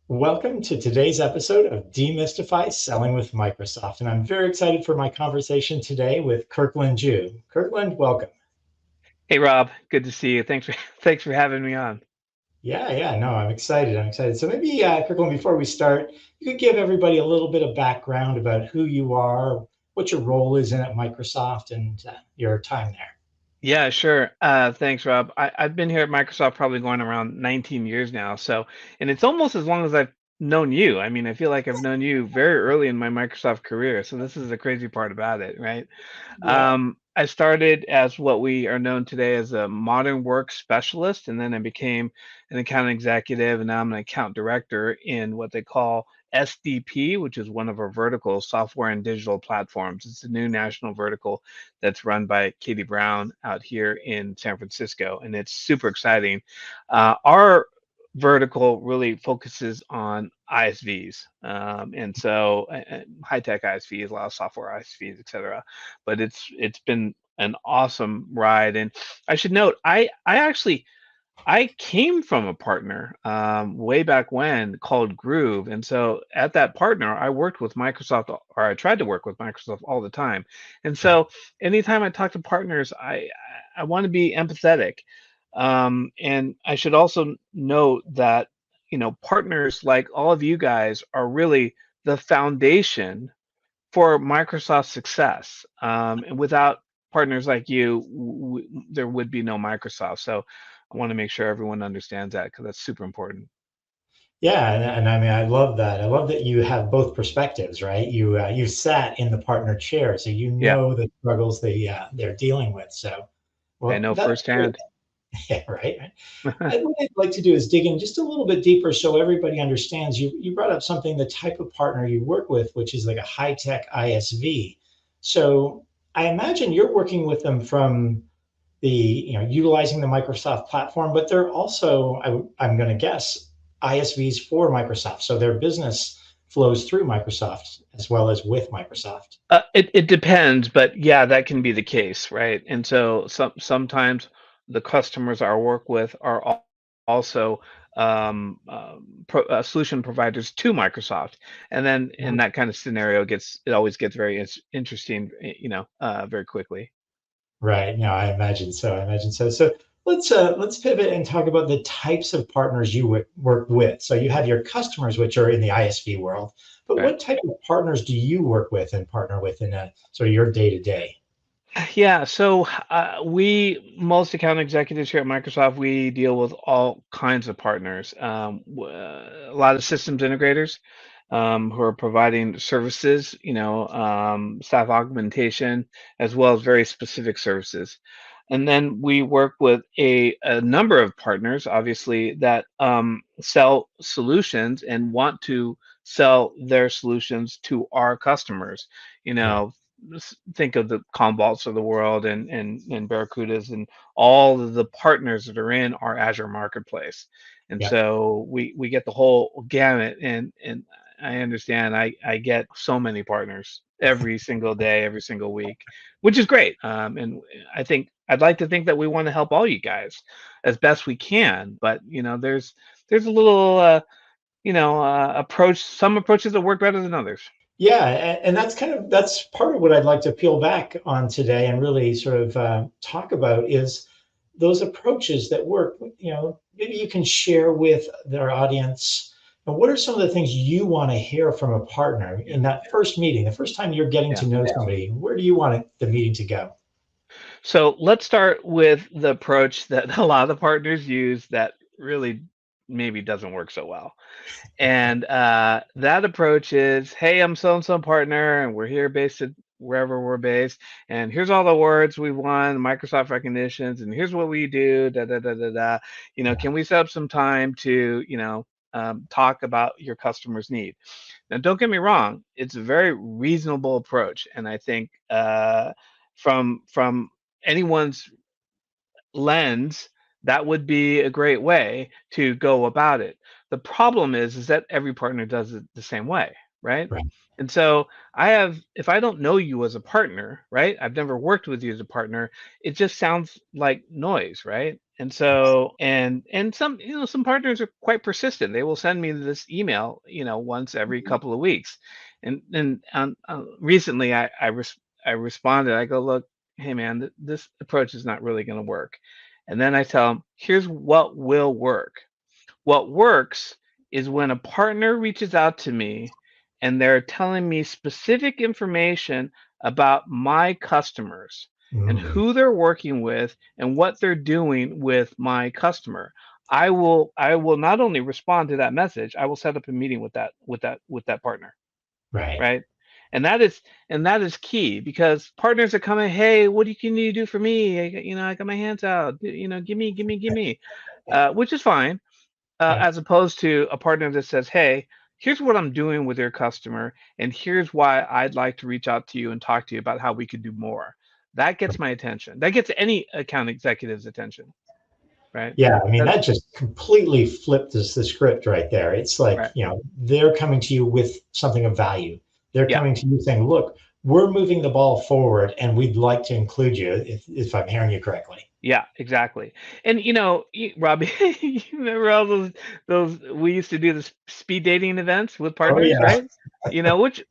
Welcome to today's episode of Demystify Selling with Microsoft. And I'm very excited for my conversation today with Kirkland Jue. Kirkland, welcome. Hey Rob, good to see you. Thanks for thanks for having me on. Yeah, no, I'm excited. I'm excited. So maybe, Kirkland, before we start, you could give everybody a little bit of background about who you are, what your role is in at Microsoft, and your time there. Yeah, sure. Thanks, Rob. I've been here at Microsoft probably going around 19 years now. And it's almost as long as I've known you. I mean, I feel like I've known you very early in my Microsoft career. So this is the crazy part about it, right? Yeah. I started as what we are known today as a modern work specialist, and then I became an account executive, and now I'm an account director in what they call SDP, which is one of our vertical software and digital platforms. It's a new national vertical that's run by Katie Brown out here in San Francisco, and it's super exciting. Our vertical really focuses on ISVs, and so high-tech ISVs, a lot of software ISVs, et cetera. But it's been an awesome ride, and I should note, I came from a partner way back when called Groove, and so at that partner, I worked with Microsoft, or I tried to work with Microsoft all the time. And Yeah. so anytime I talk to partners, I want to be empathetic. And I should also note that partners like all of you guys are really the foundation for Microsoft's success. And without partners like you, there would be no Microsoft. So I want to make sure everyone understands that because that's super important. Yeah, and I mean, I love that. I love that you have both perspectives, right? You sat in the partner chair, so you Yeah, know the struggles they're dealing with. So, I well, know that's great. firsthand. Yeah, right. What I'd like to do is dig in just a little bit deeper so everybody understands. You brought up something, the type of partner you work with, which is like a high tech ISV. So I imagine you're working with them from utilizing the Microsoft platform, but they're also, I'm going to guess, ISVs for Microsoft. So their business flows through Microsoft as well as with Microsoft. It depends, but yeah, that can be the case, right? And so sometimes the customers I work with are also solution providers to Microsoft, and then in that kind of scenario, it always gets very interesting, very quickly. Right. No, I imagine so. I imagine so. So let's pivot and talk about the types of partners you work with. So you have your customers, which are in the ISV world, but Right. what type of partners do you work with and partner with in a sort of your day to day? Yeah, so most account executives here at Microsoft, we deal with all kinds of partners. A lot of systems integrators who are providing services, staff augmentation, as well as very specific services. And then we work with a number of partners, obviously, that sell solutions and want to sell their solutions to our customers. You Yeah. know, think of the Commvaults of the world and Barracudas and all of the partners that are in our Azure marketplace. And Yeah. so we get the whole gamut, and I understand I get so many partners every single day, every single week, which is great. And I'd like to think that we want to help all you guys as best we can, but there's a little approach. Some approaches that work better than others. Yeah, and that's part of what I'd like to peel back on today and really sort of talk about is those approaches that work. Maybe you can share with their audience. What are some of the things you want to hear from a partner in that first meeting, the first time you're getting Yeah. to know somebody? Where do you want the meeting to go? So let's start with the approach that a lot of the partners use that really maybe doesn't work so well. And that approach is, hey, I'm so and so partner, and we're here based at wherever we're based, and here's all the awards we won, Microsoft recognitions, and here's what we do, da da da da da. Yeah, Can we set up some time to, talk about your customer's need? Now, don't get me wrong, it's a very reasonable approach, and I think from anyone's lens, that would be a great way to go about it. The problem is that every partner does it the same way, right? right. And so if I don't know you as a partner, right? I've never worked with you as a partner, it just sounds like noise, right? And so, and some, some partners are quite persistent. They will send me this email, once every couple of weeks. And recently, I responded. I go, look, hey man, this approach is not really going to work. And then I tell them, here's what will work. What works is when a partner reaches out to me and they're telling me specific information about my customers and Mm, who they're working with and what they're doing with my customer. I will not only respond to that message, I will set up a meeting with that partner, right. right? And that is key, because partners are coming, hey, what can you do for me? I got my hands out, give me, which is fine, Yeah. as opposed to a partner that says, hey, here's what I'm doing with your customer, and here's why I'd like to reach out to you and talk to you about how we could do more. That gets my attention. That gets any account executive's attention, right? Yeah, I mean, That, that just completely flipped the script right there. It's like, right. they're coming to you with something of value. They're Yeah. coming to you saying, look, we're moving the ball forward and we'd like to include you, if I'm hearing you correctly. Yeah, exactly. And Robbie, you remember all those we used to do the speed dating events with Oh, partners, yeah. right?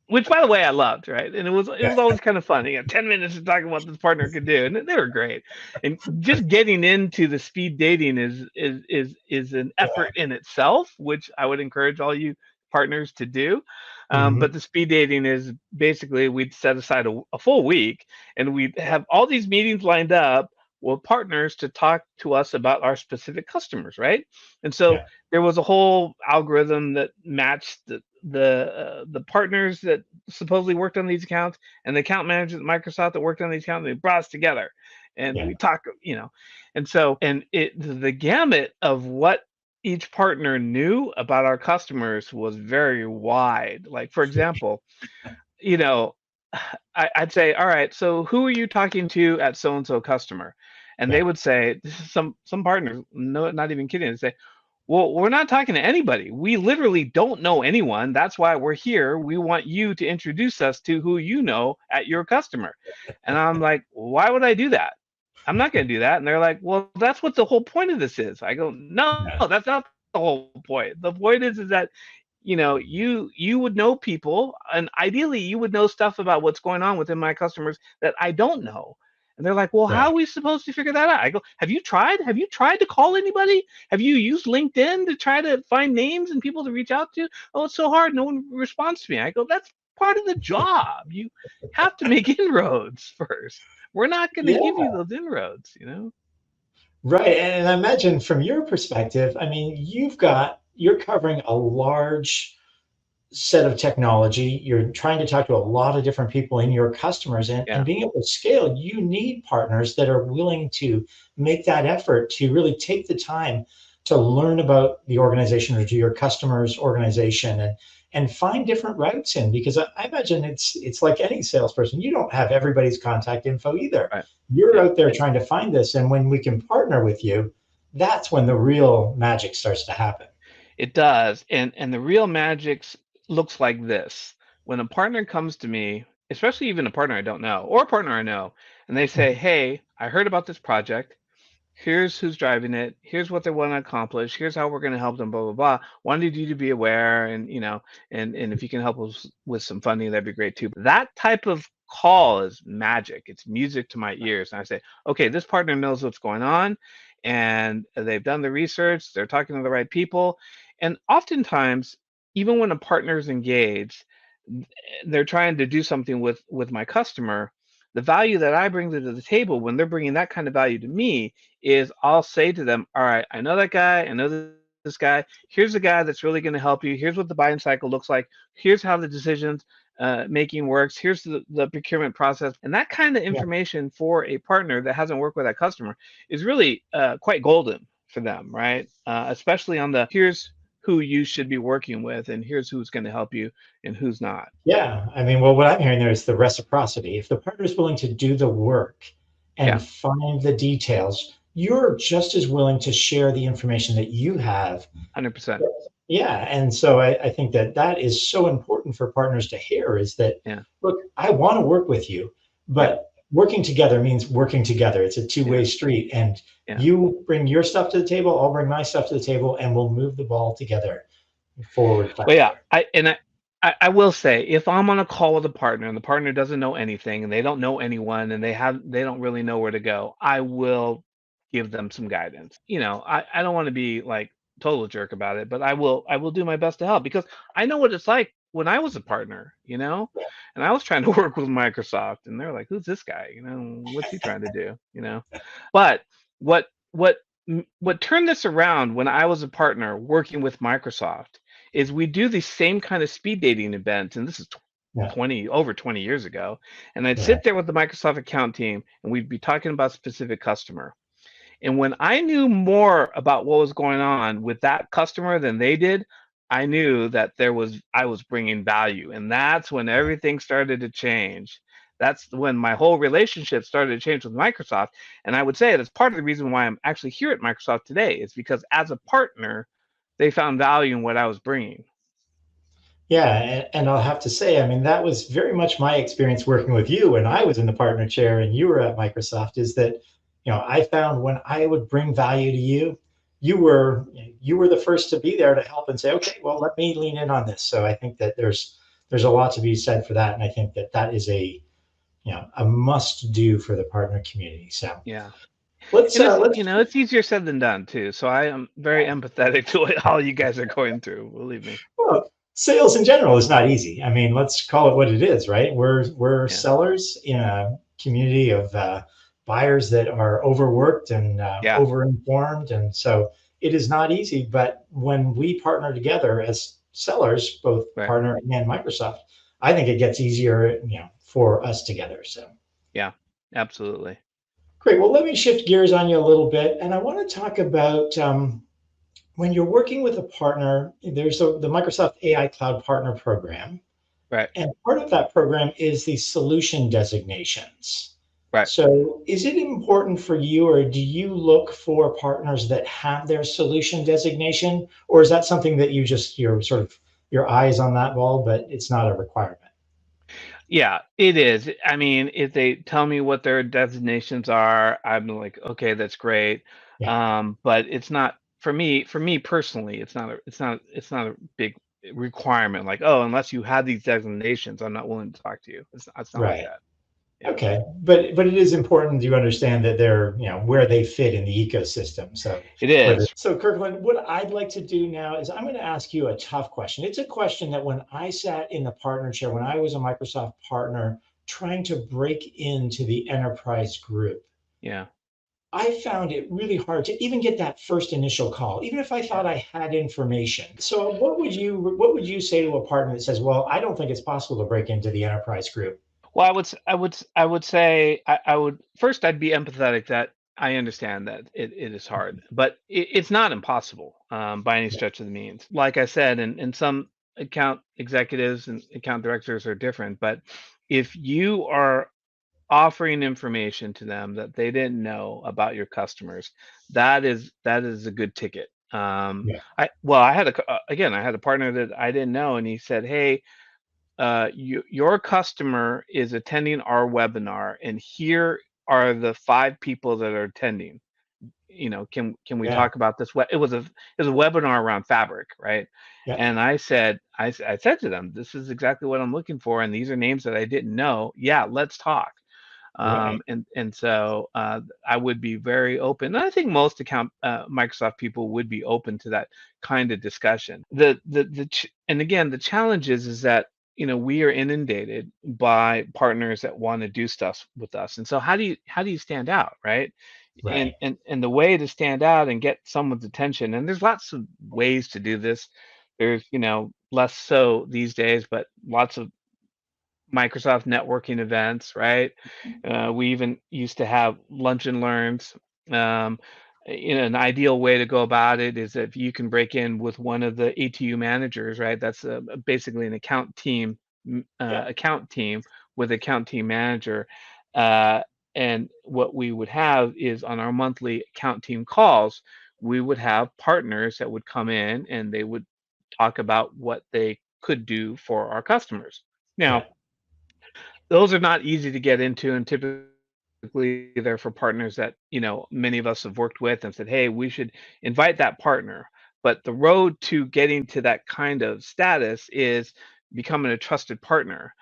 Which by the way I loved, right? And it Yeah. was always kind of fun. 10 minutes to talk about what this partner could do, and they were great. And just getting into the speed dating is an Yeah. effort in itself, which I would encourage all you partners to do. But Hmm. the speed dating is basically we'd set aside a full week, and we'd have all these meetings lined up with partners to talk to us about our specific customers, right? And so Yeah. there was a whole algorithm that matched the partners that supposedly worked on these accounts and the account managers at Microsoft that worked on these accounts. And they brought us together, and Yeah. we talk, and so the gamut of what each partner knew about our customers was very wide. Like, for example, you know, I'd say, all right, so who are you talking to at so and so customer? And they Yeah. would say, some partners, no, not even kidding, they say, well, we're not talking to anybody. We literally don't know anyone. That's why we're here. We want you to introduce us to who you know at your customer. And I'm like, why would I do that? I'm not going to do that. And they're like, well, that's what the whole point of this is. I go, no, Yeah. that's not the whole point. The point is that you would know people, and ideally you would know stuff about what's going on within my customers that I don't know. And they're like, well, how Right. are we supposed to figure that out? I go, have you tried to call anybody? Have you used LinkedIn to try to find names and people to reach out to? Oh, it's so hard, no one responds to me. I go, that's part of the job. You have to make inroads first. We're not going to give Yeah. you those inroads. Right. And I imagine from your perspective, I mean, you're covering a large set of technology. You're trying to talk to a lot of different people in your customers, and Yeah, being able to scale, you need partners that are willing to make that effort to really take the time to learn about the organization or to your customer's organization, and find different routes in, because I imagine it's like any salesperson. You don't have everybody's contact info either. right. You're Yeah. out there trying to find this. And when we can partner with you, that's when the real magic starts to happen. It does. And the real magic looks like this. When a partner comes to me, especially even a partner I don't know or a partner I know, and they say, "Hey, I heard about this project. Here's who's driving it. Here's what they want to accomplish. Here's how we're going to help them, blah, blah, blah. Wanted you to be aware, and if you can help us with some funding, that'd be great too." That type of call is magic. It's music to my ears. And I say, okay, this partner knows what's going on, and they've done the research. They're talking to the right people. And oftentimes, even when a partner is engaged, they're trying to do something with my customer. The value that I bring to the table when they're bringing that kind of value to me is I'll say to them, all right, I know that guy, I know this guy. Here's the guy that's really going to help you. Here's what the buying cycle looks like. Here's how the decisions making works. Here's the procurement process. And that kind of Yeah. information for a partner that hasn't worked with that customer is really quite golden for them, right? Especially on the here's who you should be working with, and here's who's going to help you and who's not. Yeah, I mean, well, what I'm hearing there is the reciprocity. If the partner is willing to do the work Yeah, and find the details, you're just as willing to share the information that you have. 100%. Yeah, and so I think that is so important for partners to hear, is that, Yeah, look, I want to work with you, yeah, but working together means working together. It's a two-way Yeah. street, and Yeah. you bring your stuff to the table, I'll bring my stuff to the table, and we'll move the ball together forward Well, yeah, faster. I will say if I'm on a call with a partner and the partner doesn't know anything and they don't know anyone and they don't really know where to go, I will give them some guidance. I don't want to be like total jerk about it, but I will do my best to help because I know what it's like when I was a partner, and I was trying to work with Microsoft and they're like, who's this guy? What's he trying to do? But what turned this around when I was a partner working with Microsoft is we do the same kind of speed dating events, and this is Yeah, 20 over 20 years ago. And I'd right. sit there with the Microsoft account team, and we'd be talking about a specific customer. And when I knew more about what was going on with that customer than they did, I knew that I was bringing value, and that's when everything started to change. That's when my whole relationship started to change with Microsoft. And I would say that's part of the reason why I'm actually here at Microsoft today is because as a partner, they found value in what I was bringing. Yeah, and I'll have to say, I mean, that was very much my experience working with you when I was in the partner chair and you were at Microsoft, is that, I found when I would bring value to you, you were you were the first to be there to help and say, okay, well, let me lean in on this. So I think that there's a lot to be said for that, and I think that that is a must do for the partner community. So Yeah. let's And uh let's it's easier said than done too. So I am very empathetic to what all you guys are going through. Believe me. Well, sales in general is not easy. I mean, let's call it what it is, right? We're Yeah. sellers in a community of buyers that are overworked and Yeah. overinformed, and so it is not easy. But when we partner together as sellers, both Right. partner and Microsoft, I think it gets easier, for us together. So Yeah. Absolutely. great. Well, let me shift gears on you a little bit, and I want to talk about when you're working with a partner, there's the Microsoft AI Cloud Partner Program. Right. And part of that program is the solution designations. Right. So, is it important for you, or do you look for partners that have their solution designation, or is that something that you're sort of your eye is on that ball, but it's not a requirement? Yeah, it is. I mean, if they tell me what their designations are, I'm like, okay, that's great. Yeah, But it's not for me personally, it's not a big requirement. Like, oh, unless you have these designations, I'm not willing to talk to you. It's not like right. that. Yeah. Okay, but it is important you understand that they're where they fit in the ecosystem. So It whether is. so Kirkland, what I'd like to do now is I'm going to ask you a tough question. It's a question that when I sat in the partner chair, when I was a Microsoft partner trying to break into the enterprise group, Yeah. I found it really hard to even get that first initial call, even if I thought Yeah. I had information. So what would you say to a partner that says, "Well, I don't think it's possible to break into the enterprise group"? Well, I would say I would first I'd be empathetic that I understand that it is hard, but it's not impossible by any stretch of the means. Like I said, and some account executives and account directors are different, but if you are offering information to them that they didn't know about your customers, that is a good ticket. Yeah, I had again, I had a partner that I didn't know, and he said, "Hey, your customer is attending our webinar, and here are the 5 people that are attending. Can we yeah, talk about this? It was a webinar around fabric, right?" yeah, And I said to them, "This is exactly what I'm looking for, and these are names that I didn't know. Yeah, let's talk." right. And so I would be very open. And I think most account Microsoft people would be open to that kind of discussion. And again, the challenge is that we are inundated by partners that want to do stuff with us. And so how do you stand out, right? And Right. and and the way to stand out and get someone's attention, and there's lots of ways to do this. There's less so these days, but lots of Microsoft networking events, right? We even used to have lunch and learns. Um, an ideal way to go about it is if you can break in with one of the ATU managers, right? That's basically an Yeah. account team with account team manager. Uh, and what we would have is on our monthly account team calls, we would have partners that would come in and they would talk about what they could do for our customers. Yeah. Now, those are not easy to get into, and typically they're for partners that, many of us have worked with and said, hey, we should invite that partner. But the road to getting to that kind of status is becoming a trusted partner.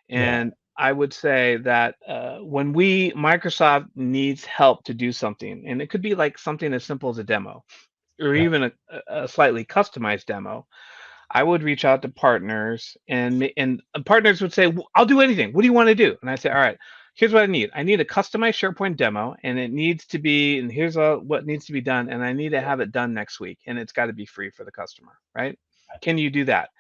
Yeah. And I would say that when Microsoft needs help to do something, and it could be like something as simple as a demo or Right. even a slightly customized demo, I would reach out to partners, and partners would say, "I'll do anything. What do you want to do?" And I say, "All right, here's what I need. I need a customized SharePoint demo, and it needs to be, and here's what needs to be done, and I need to have it done next week, and it's got to be free for the customer, right? Can you do that?"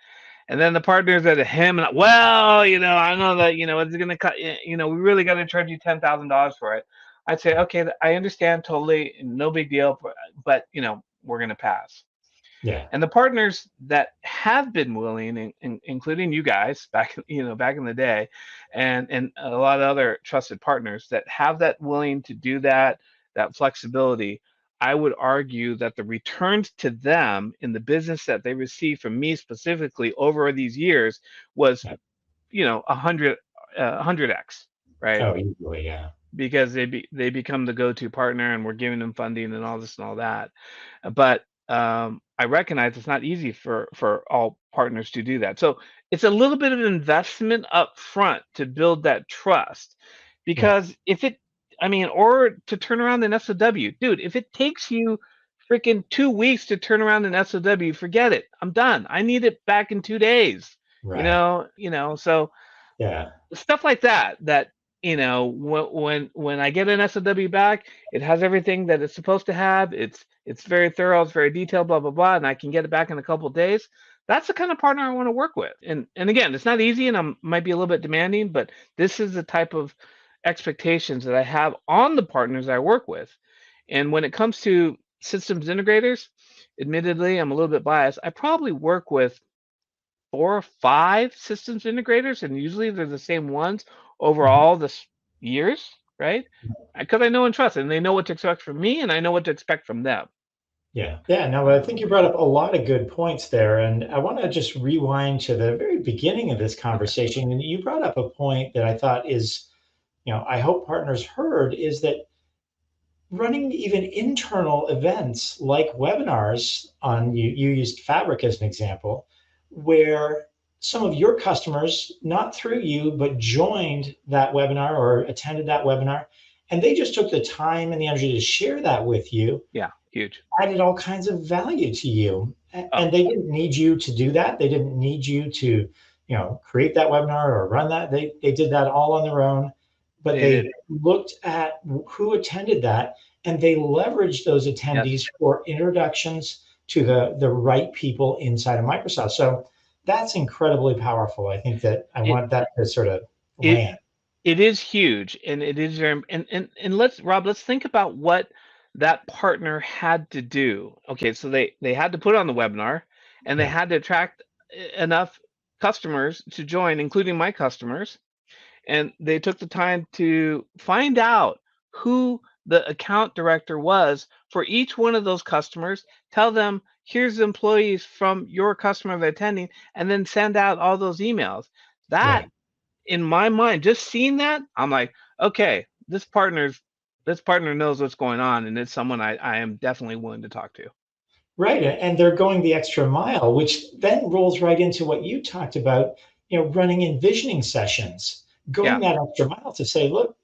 And then the partners at him, and well, I know that it's going to cut. We really got to charge you $10,000 for it. I'd say, okay, I understand totally, no big deal, but we're going to pass. Yeah. And the partners that have been willing, including you guys back back in the day, and a lot of other trusted partners that have that willing to do that flexibility, I would argue that the returns to them in the business that they received from me specifically over these years was, Yeah. 100x, right? Oh, easily. Yeah. Because they become the go-to partner, and we're giving them funding and all this and all that. But I recognize it's not easy for all partners to do that. So it's a little bit of an investment up front to build that trust. Yeah. Because or to turn around an SOW, dude, if it takes you freaking 2 weeks to turn around an SOW, forget it. I'm done. I need it back in 2 days. Right. So Yeah. stuff like that when I get an SOW back, it has everything that it's supposed to have. It's very thorough, it's very detailed, blah blah blah, and I can get it back in a couple of days. That's the kind of partner I want to work with. And again, it's not easy, and I might be a little bit demanding, but this is the type of expectations that I have on the partners I work with. And when it comes to systems integrators, admittedly, I'm a little bit biased. I probably work with 4 or 5 systems integrators, and usually they're the same ones over Mhm. all the years, right? Because I know and trust, and they know what to expect from me, and I know what to expect from them. Yeah. Yeah. No, I think you brought up a lot of good points there. And I want to just rewind to the very beginning of this Okay. conversation. And you brought up a point that I thought is, I hope partners heard is that running even internal events like webinars you used Fabric as an example, where some of your customers, not through you, but joined that webinar or attended that webinar, and they just took the time and the energy to share that with you, Yeah, huge. added all kinds of value to you. Oh, And they didn't need you to do that. They didn't need you to, create that webinar or run that. They did that all on their own, but they did. they looked at who attended that and they leveraged those Yes. attendees for introductions to the right people inside of Microsoft. So that's incredibly powerful. I think that I It want that to sort of it land. it is huge, and it is very, and let's think about what that partner had to do. Okay, so they had to put on the webinar, and they Yeah, had to attract enough customers to join, including my customers, and they took the time to find out who the account director was for each one of those customers, tell them, here's the employees from your customer that's attending, and then send out all those emails. That, right. in my mind, just seeing that, I'm like, okay, this partner knows what's going on, and it's someone I am definitely willing to talk to. Right. And they're going the extra mile, which then rolls right into what you talked about, running envisioning sessions, going Yeah, that extra mile to say, look,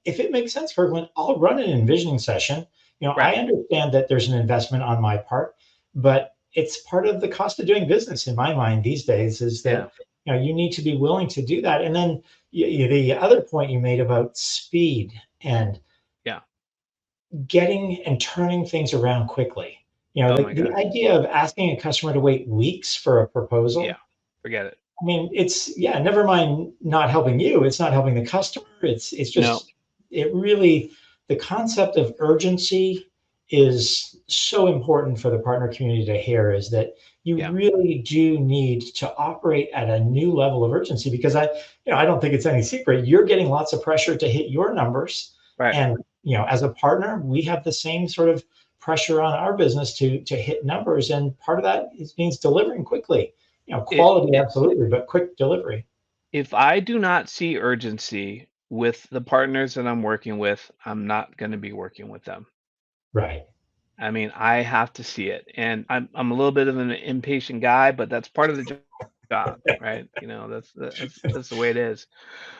if it makes sense for everyone, I'll run an envisioning session. I right. understand that there's an investment on my part, but it's part of the cost of doing business in my mind these days is Yeah, that, you need to be willing to do that. And then the other point you made about speed and yeah. getting and turning things around quickly. Oh my The gosh. idea of asking a customer to wait weeks for a Yeah, proposal. forget it. I mean, it's yeah, never mind not helping you, it's not helping the customer. It's No. just it really the concept of urgency is so important for the partner community to hear is that you Yeah, really do need to operate at a new level of urgency because I don't think it's any secret you're getting lots of pressure to hit your numbers right. and as a partner we have the same sort of pressure on our business to hit numbers and part of that means delivering quickly, It quality it absolutely but quick delivery. if I do not see urgency, with the partners that I'm working with, I'm not going to be working with them. Right. I mean, I have to see it, and I'm a little bit of an impatient guy, but that's part of the job, right? That's the way it is.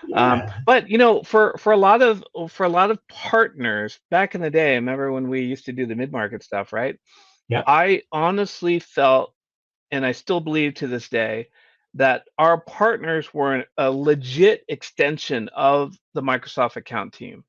Yeah. But for a lot of partners back in the day, I remember when we used to do the mid market stuff, right? Yeah. I honestly felt, and I still believe to this day, that our partners were a legit extension of the Microsoft account team.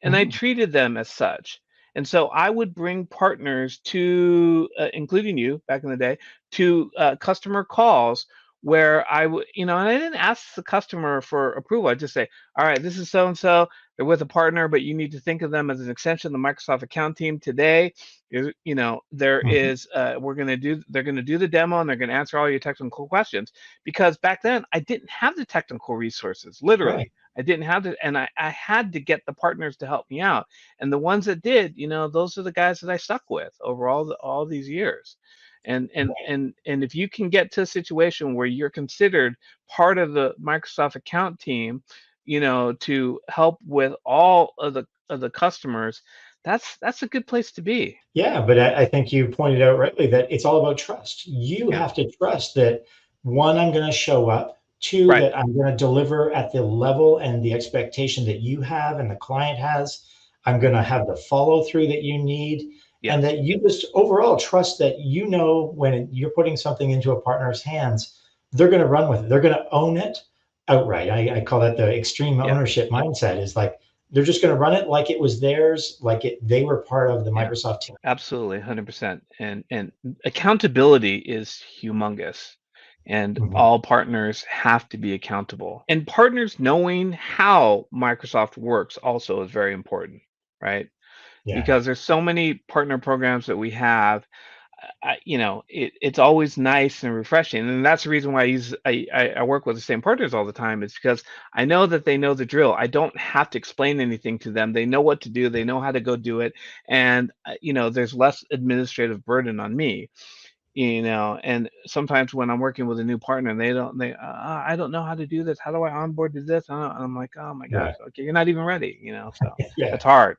And I Mhm. treated them as such. And so I would bring partners to, including you back in the day, to customer calls where I would, and I didn't ask the customer for approval. I just say, all right, this is so and so. They're with a partner, but you need to think of them as an extension of the Microsoft account team today. There Mhm. is they're going to do the demo and they're going to answer all your technical questions, because back then I didn't have the technical resources, Right. literally. I didn't have it, and I had to get the partners to help me out, and the ones that did, those are the guys that I stuck with over all these years. And if you can get to a situation where you're considered part of the Microsoft account team, to help with all of the customers, that's a good place to be. Yeah, but I think you pointed out rightly that it's all about trust. You Yeah. have to trust that one, I'm going to show up. Two, Right. that I'm going to deliver at the level and the expectation that you have and the client has. I'm going to have the follow through that you need. And Yes. that you just overall trust that when you're putting something into a partner's hands, they're going to run with it. They're going to own it outright. I call that the extreme Yeah. ownership mindset is like they're just going to run it like it was theirs, they were part of the Yeah. Microsoft team. Absolutely, 100%. And accountability is humongous. And Mhm. all partners have to be accountable. And partners knowing how Microsoft works also is very important, right? Yeah. Because there's so many partner programs that we have. It's always nice and refreshing, and that's the reason why I work with the same partners all the time, is because I know that they know the drill. I don't have to explain anything to them. They know what to do. They know how to go do it, and there's less administrative burden on me. And sometimes when I'm working with a new partner, and I don't know how to do this. How do I onboard to this? And I'm like, oh my gosh, Right. okay, you're not even ready. So Yeah. that's hard.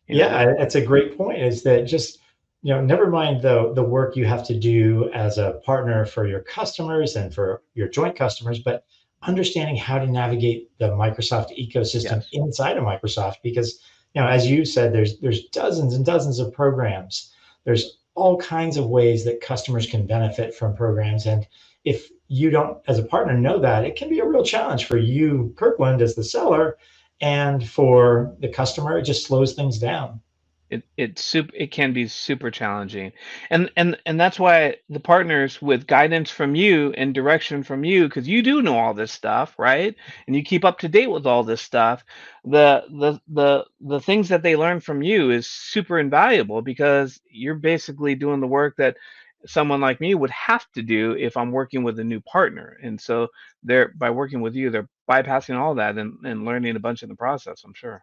You know. Yeah, that's a great point. Is that just, never mind the work you have to do as a partner for your customers and for your joint customers, but understanding how to navigate the Microsoft ecosystem Yes. inside of Microsoft, because, as you said, there's dozens and dozens of programs. There's all kinds of ways that customers can benefit from programs. And if you don't, as a partner, know that, it can be a real challenge for you, Kirkland, as the seller, and for the customer, it just slows things down. It can be super challenging, and that's why the partners with guidance from you and direction from you, because you do know all this stuff, right? And you keep up to date with all this stuff. The things that they learn from you is super invaluable, because you're basically doing the work that someone like me would have to do if I'm working with a new partner. And so they're by working with you, they're bypassing all that and learning a bunch in the process, I'm sure.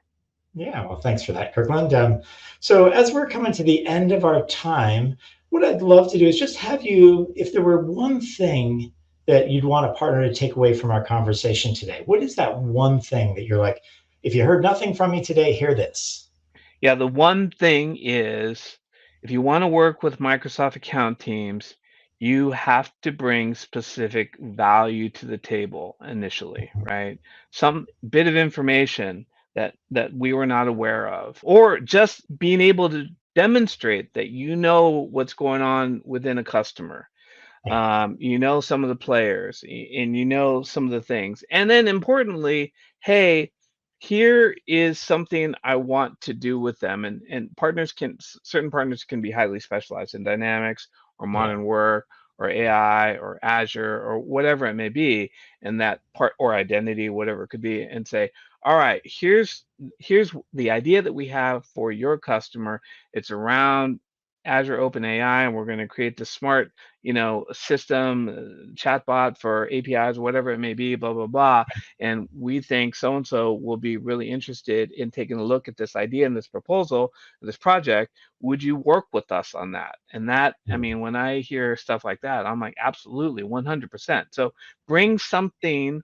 Yeah, well, thanks for that, Kirkland. So, as we're coming to the end of our time, what I'd love to do is just have you, if there were one thing that you'd want a partner to take away from our conversation today, what is that one thing that you're like, if you heard nothing from me today, hear this? Yeah, the one thing is, if you want to work with Microsoft account teams, you have to bring specific value to the table initially, right? Some bit of information that we were not aware of, or just being able to demonstrate that you know what's going on within a customer. Yeah. Some of the players, and some of the things. And then importantly, hey, here is something I want to do with them. And certain partners can be highly specialized in Dynamics or Yeah. modern work or AI or Azure or whatever it may be, and that part, or identity, whatever it could be, and say, all right, here's the idea that we have for your customer. It's around Azure OpenAI, and we're going to create the smart system, chatbot for APIs, whatever it may be, blah, blah, blah. And we think so and so will be really interested in taking a look at this idea and this proposal, this project. Would you work with us on that? And that, I Yeah. mean, when I hear stuff like that, I'm like, absolutely, 100%. So bring something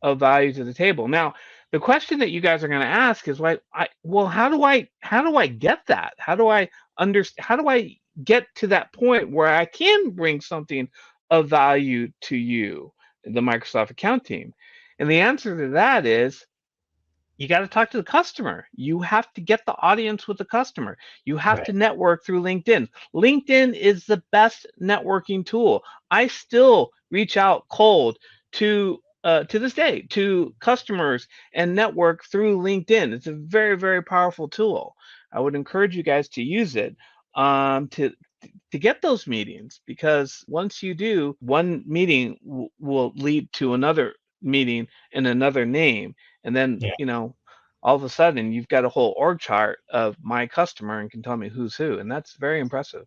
of value to the table. Now, The question that you guys are going to ask is, like, well, how do I get that? How do I understand? How do I get to that point where I can bring something of value to you, the Microsoft account team? And the answer to that is, you got to talk to the customer. You have to get the audience with the customer. You have Right. to network through LinkedIn. LinkedIn is the best networking tool. I still reach out cold to this day to customers and network through LinkedIn. It's a very, very powerful tool. I would encourage you guys to use it to get those meetings, because once you do, one meeting will lead to another meeting in another name, and then Yeah. all of a sudden you've got a whole org chart of my customer and can tell me who's who, and that's very impressive.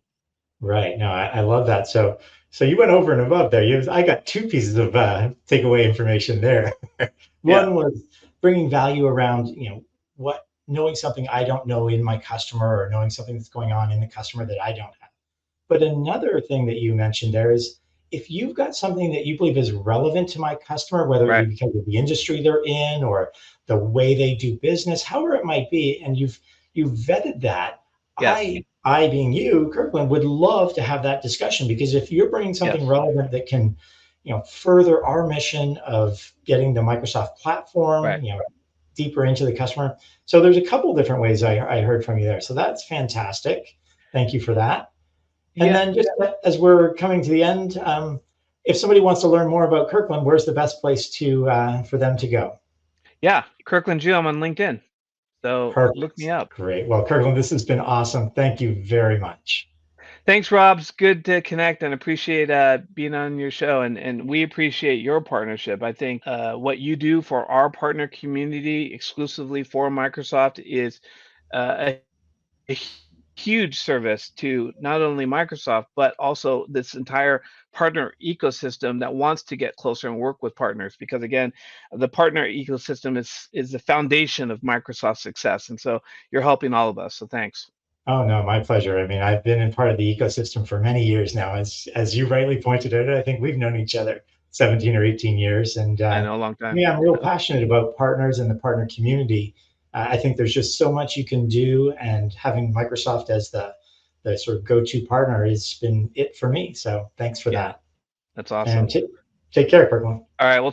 Right. No, I love that. So you went over and above there. I got two pieces of takeaway information there. Yeah. One was bringing value around, what knowing something I don't know in my customer, or knowing something that's going on in the customer that I don't have. But another thing that you mentioned there is, if you've got something that you believe is relevant to my customer, whether it be Right. because of the industry they're in or the way they do business, however it might be, and you've vetted that, Yes. I being you, Kirkland, would love to have that discussion, because if you're bringing something Yes. relevant that can, further our mission of getting the Microsoft platform, Right. deeper into the customer. So there's a couple different ways I heard from you there. So that's fantastic. Thank you for that. And Yeah. then, just as we're coming to the end, if somebody wants to learn more about Kirkland, where's the best place to for them to go? Yeah. Kirkland Jue, I'm on LinkedIn, so look me Perfect. up. Great. Well, Kirkland, this has been awesome. Thank you very much. Thanks, Rob. It's good to connect and appreciate being on your show. And we appreciate your partnership. I think what you do for our partner community exclusively for Microsoft is a huge service to not only Microsoft, but also this entire partner ecosystem that wants to get closer and work with partners. Because again, the partner ecosystem is the foundation of Microsoft's success. And so you're helping all of us. So thanks. Oh no, my pleasure. I mean, I've been in part of the ecosystem for many years now. As you rightly pointed out, I think we've known each other 17 or 18 years, and I know, a long time. yeah, I'm real passionate about partners and the partner community. I think there's just so much you can do, and having Microsoft as the sort of go-to partner has been it for me. So thanks for Yeah, that, that's and awesome. take care, Kirkland. All right. Well,